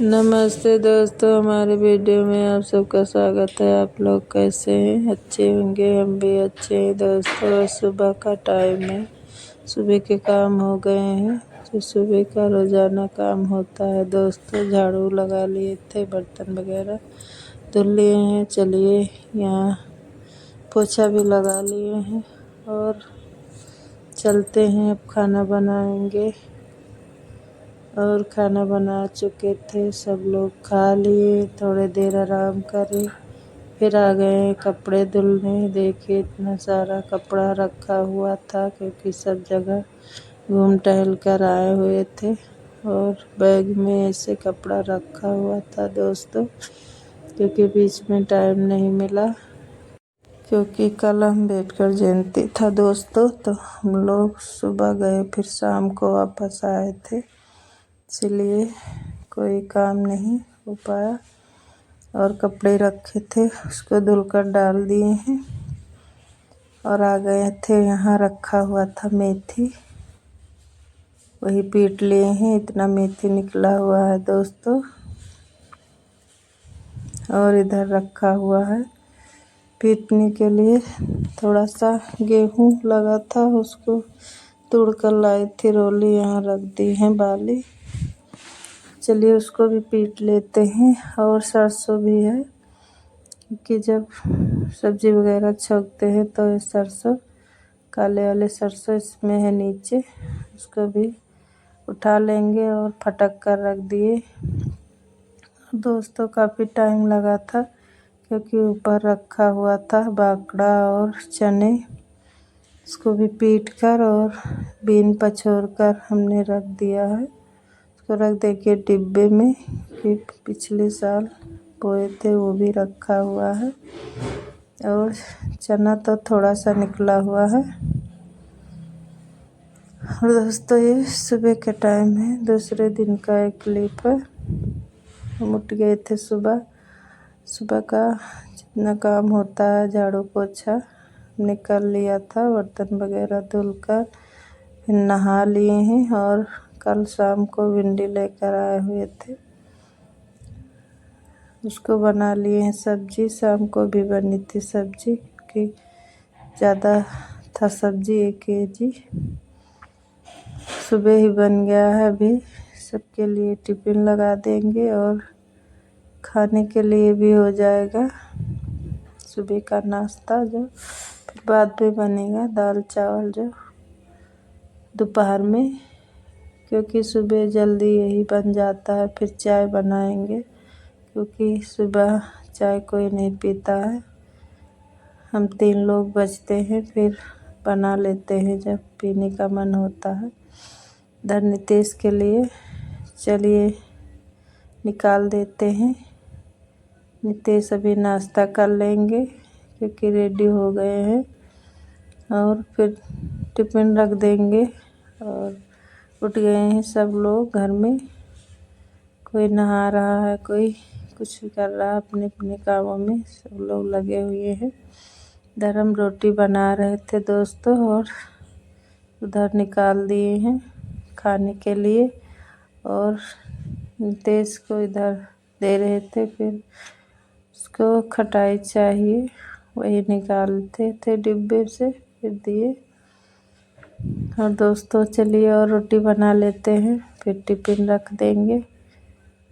नमस्ते दोस्तों, हमारे वीडियो में आप सबका स्वागत है। आप लोग कैसे हैं? अच्छे होंगे, हम भी अच्छे हैं दोस्तों। सुबह का टाइम है, सुबह के काम हो गए हैं जो सुबह का रोज़ाना काम होता है दोस्तों। झाड़ू लगा लिए थे, बर्तन वगैरह धुल लिए हैं। चलिए यहाँ पोछा भी लगा लिए हैं और चलते हैं। अब खाना बनाएंगे और खाना बना चुके थे, सब लोग खा लिए, थोड़े देर आराम करे, फिर आ गए कपड़े धुलने। देखिए इतना सारा कपड़ा रखा हुआ था क्योंकि सब जगह घूम टहल कर आए हुए थे और बैग में ऐसे कपड़ा रखा हुआ था दोस्तों, क्योंकि बीच में टाइम नहीं मिला, क्योंकि कल अम्बेडकर जयंती था दोस्तों। तो हम लोग सुबह गए, फिर शाम को वापस आए थे, इसलिए कोई काम नहीं हो पाया। और कपड़े रखे थे उसको धुलकर डाल दिए हैं और आ गए थे। यहाँ रखा हुआ था मेथी, वही पीट लिए हैं। इतना मेथी निकला हुआ है दोस्तों। और इधर रखा हुआ है पीटने के लिए। थोड़ा सा गेहूँ लगा था, उसको तोड़ कर लाई थी रोली, यहाँ रख दी है बाली। चलिए उसको भी पीट लेते हैं। और सरसों भी है कि जब सब्जी वगैरह छौंकते हैं तो ये सरसों, काले वाले सरसों इसमें है नीचे, उसको भी उठा लेंगे और फटक कर रख दिए दोस्तों। काफ़ी टाइम लगा था क्योंकि ऊपर रखा हुआ था बाकड़ा और चने, उसको भी पीट कर और बीन पछोड़ कर हमने रख दिया है। उसको रख देंगे डिब्बे में कि पिछले साल बोए थे वो भी रखा हुआ है। और चना तो थोड़ा सा निकला हुआ है। और दोस्तों ये सुबह का टाइम है, दूसरे दिन का एक क्लिप है। हम उठ गए थे सुबह। सुबह का जितना काम होता है, झाड़ू पोछा हमने कर लिया था, बर्तन वगैरह धुलकर फिर नहा लिए हैं। और कल शाम को भिंडी लेकर आए हुए थे, उसको बना लिए हैं सब्जी। शाम को भी बनी थी सब्जी क्योंकि ज़्यादा था सब्जी, 1 kg सुबह ही बन गया है। अभी सबके लिए टिफ़िन लगा देंगे और खाने के लिए भी हो जाएगा सुबह का नाश्ता, जो फिर बाद में बनेगा दाल चावल जो दोपहर में, क्योंकि सुबह जल्दी यही बन जाता है। फिर चाय बनाएंगे क्योंकि सुबह चाय कोई नहीं पीता है। हम 3 लोग बचते हैं, फिर बना लेते हैं जब पीने का मन होता है। इधर नितेश के लिए चलिए निकाल देते हैं। नितेश अभी नाश्ता कर लेंगे क्योंकि रेडी हो गए हैं और फिर टिफ़िन रख देंगे। और उठ गए हैं सब लोग घर में, कोई नहा रहा है, कोई कुछ कर रहा है अपने अपने कामों में, सब लोग लगे हुए हैं। इधर हम रोटी बना रहे थे दोस्तों और उधर निकाल दिए हैं खाने के लिए। और नितेश को इधर दे रहे थे, फिर उसको खटाई चाहिए, वही निकालते थे डिब्बे से, फिर दिए। और दोस्तों चलिए और रोटी बना लेते हैं, फिर टिफ़िन रख देंगे,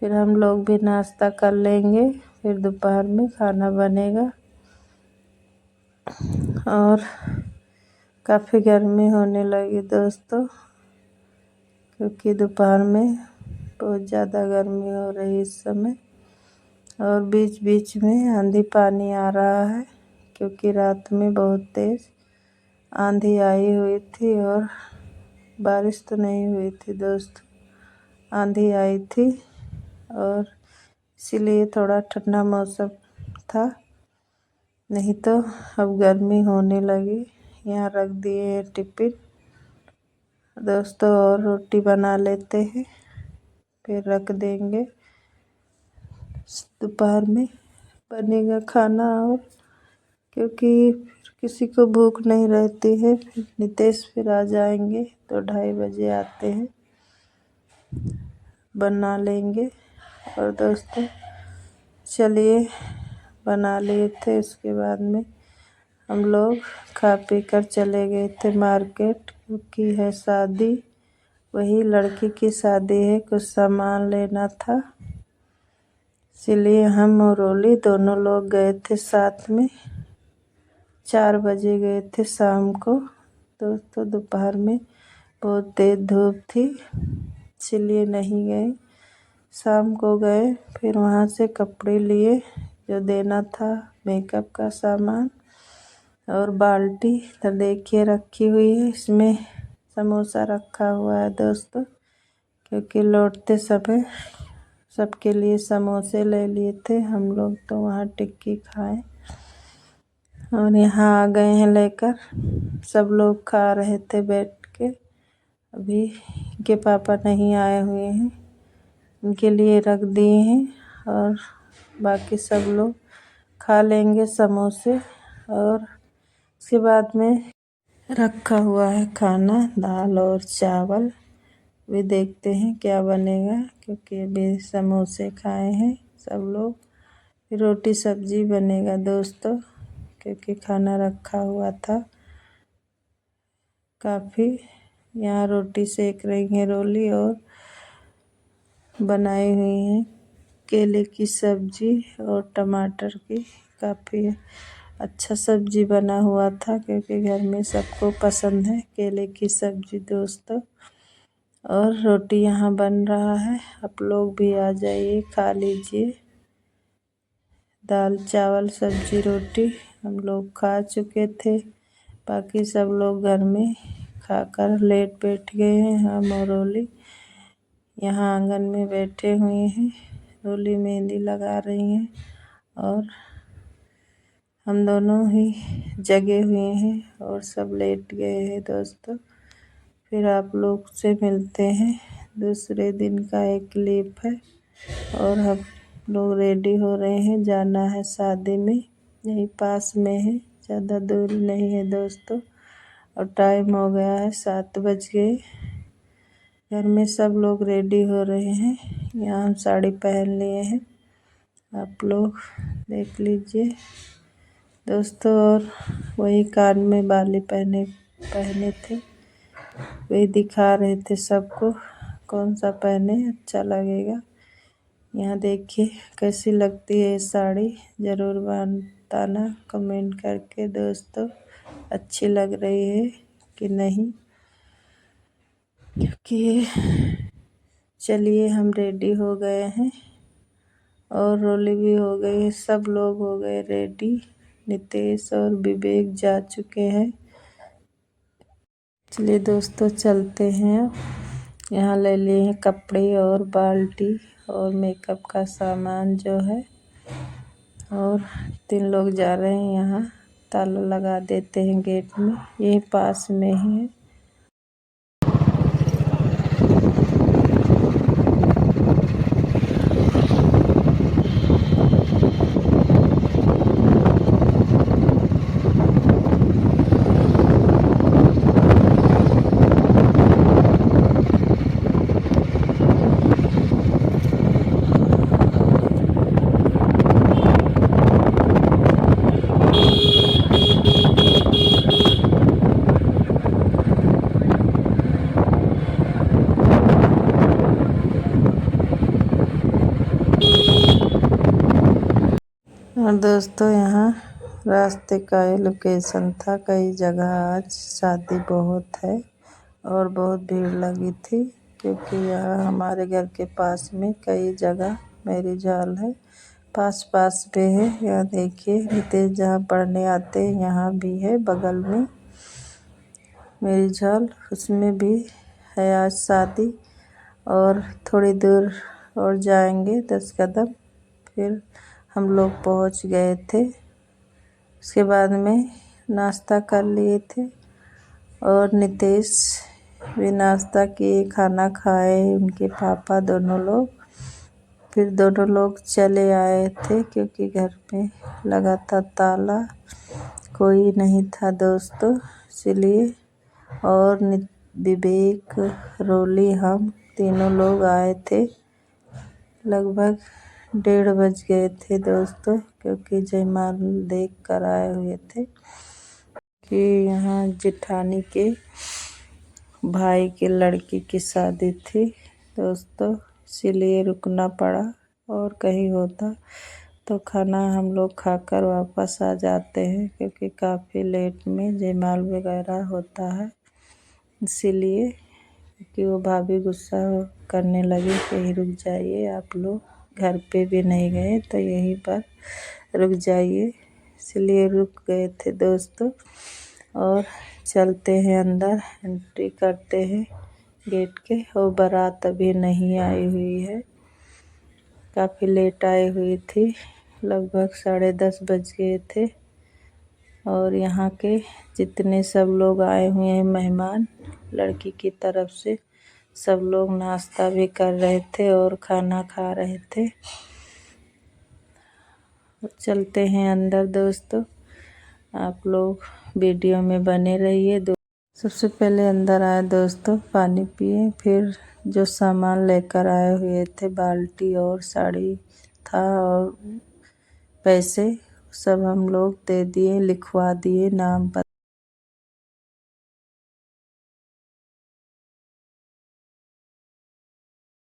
फिर हम लोग भी नाश्ता कर लेंगे, फिर दोपहर में खाना बनेगा। और काफ़ी गर्मी होने लगी दोस्तों, क्योंकि दोपहर में बहुत ज़्यादा गर्मी हो रही इस समय। और बीच बीच में आंधी पानी आ रहा है क्योंकि रात में बहुत तेज़ आंधी आई हुई थी और बारिश तो नहीं हुई थी दोस्तों, आंधी आई थी और इसीलिए थोड़ा ठंडा मौसम था, नहीं तो अब गर्मी होने लगी। यहाँ रख दिए हैं टिफ़िन दोस्तों और रोटी बना लेते हैं, फिर रख देंगे, दोपहर में बनेगा खाना। और क्योंकि फिर किसी को भूख नहीं रहती है, फिर नितेश फिर आ जाएंगे तो 2:30 बजे आते हैं, बना लेंगे और दोस्तों चलिए बना लिए थे। उसके बाद में हम लोग खा पी कर चले गए थे मार्केट, क्योंकि है शादी, वही लड़की की शादी है, कुछ सामान लेना था, इसलिए हम और रोली दोनों लोग गए थे साथ में। 4 बजे गए थे शाम को दोस्तों। दोपहर में बहुत तेज धूप थी, इसलिए नहीं गए, शाम को गए। फिर वहाँ से कपड़े लिए, जो देना था, मेकअप का सामान और बाल्टी तो देखिए रखी हुई है। इसमें समोसा रखा हुआ है दोस्तों, क्योंकि लौटते समय सबके लिए समोसे ले लिए थे हम लोग, तो वहाँ टिक्की खाए और यहाँ आ गए हैं लेकर। सब लोग खा रहे थे बैठ के, अभी के पापा नहीं आए हुए हैं, उनके लिए रख दिए हैं और बाकी सब लोग खा लेंगे समोसे। और उसके बाद में रखा हुआ है खाना, दाल और चावल, भी देखते हैं क्या बनेगा, क्योंकि अभी समोसे खाए हैं सब लोग। फिर रोटी सब्जी बनेगा दोस्तों, क्योंकि खाना रखा हुआ था काफ़ी। यहाँ रोटी सेक रही है रोली और बनाई हुई है केले की सब्जी और टमाटर की। काफ़ी अच्छा सब्जी बना हुआ था, क्योंकि घर में सबको पसंद है केले की सब्जी दोस्तों। और रोटी यहाँ बन रहा है, आप लोग भी आ जाइए, खा लीजिए। दाल चावल सब्जी रोटी हम लोग खा चुके थे, बाकी सब लोग घर में खाकर लेट बैठ गए हैं। हम और रोली यहाँ आंगन में बैठे हुए हैं, रोली मेहंदी लगा रही हैं और हम दोनों ही जगे हुए हैं और सब लेट गए हैं दोस्तों। फिर आप लोग से मिलते हैं, दूसरे दिन का एक क्लिप है। और हम लोग रेडी हो रहे हैं, जाना है शादी में, यहीं पास में है, ज़्यादा दूर नहीं है दोस्तों। और टाइम हो गया है, 7 बज गए। घर में सब लोग रेडी हो रहे हैं, यहाँ हम साड़ी पहन लिए हैं, आप लोग देख लीजिए दोस्तों। और वही कान में बाली पहने थे, वही दिखा रहे थे सबको, कौन सा पहने अच्छा लगेगा। यहाँ देखिए कैसी लगती है साड़ी, ज़रूर बताना कमेंट करके दोस्तों, अच्छी लग रही है कि नहीं। क्योंकि चलिए हम रेडी हो गए हैं और रोली भी हो गई, सब लोग हो गए रेडी। नितेश और विवेक जा चुके हैं। चलिए दोस्तों चलते हैं। यहाँ ले लिए हैं कपड़े और बाल्टी और मेकअप का सामान जो है, और 3 लोग जा रहे हैं। यहाँ ताला लगा देते हैं गेट में, यही पास में ही है। और दोस्तों यहाँ रास्ते का ये लोकेशन था, कई जगह आज शादी बहुत है और बहुत भीड़ लगी थी, क्योंकि यहाँ हमारे घर के पास में कई जगह मैरिज हॉल है, पास पे है। यहाँ देखिए नितेश जहाँ पढ़ने आते हैं, यहाँ भी है बगल में मैरिज हॉल, उसमें भी है आज शादी। और थोड़ी दूर और जाएंगे 10 कदम, फिर हम लोग पहुंच गए थे। उसके बाद में नाश्ता कर लिए थे और नितेश भी नाश्ता किए, खाना खाए, उनके पापा दोनों लोग। फिर दोनों लोग चले आए थे, क्योंकि घर में लगा था ताला, कोई नहीं था दोस्तों, इसलिए। और विवेक, रोली, हम तीनों लोग आए थे लगभग 1:30 बज गए थे दोस्तों, क्योंकि जयमाल देख कर आए हुए थे कि यहाँ जेठानी के भाई के लड़की की शादी थी दोस्तों, इसीलिए रुकना पड़ा। और कहीं होता तो खाना हम लोग खाकर वापस आ जाते हैं, क्योंकि काफ़ी लेट में जयमाल वगैरह होता है, इसीलिए। कि वो भाभी गुस्सा करने लगी कि यहीं रुक जाइए आप लोग, घर पे भी नहीं गए तो यहीं पर रुक जाइए, इसलिए रुक गए थे दोस्तों। और चलते हैं अंदर, एंट्री करते हैं गेट के। और बारात अभी नहीं आई हुई है, काफ़ी लेट आई हुई थी, लगभग 10:30 बज गए थे। और यहाँ के जितने सब लोग आए हुए हैं मेहमान लड़की की तरफ से, सब लोग नाश्ता भी कर रहे थे और खाना खा रहे थे। चलते हैं अंदर दोस्तों, आप लोग वीडियो में बने रहिए। सबसे पहले अंदर आए दोस्तों, पानी पिए, फिर जो सामान लेकर आए हुए थे, बाल्टी और साड़ी था और पैसे, सब हम लोग दे दिए, लिखवा दिए, नाम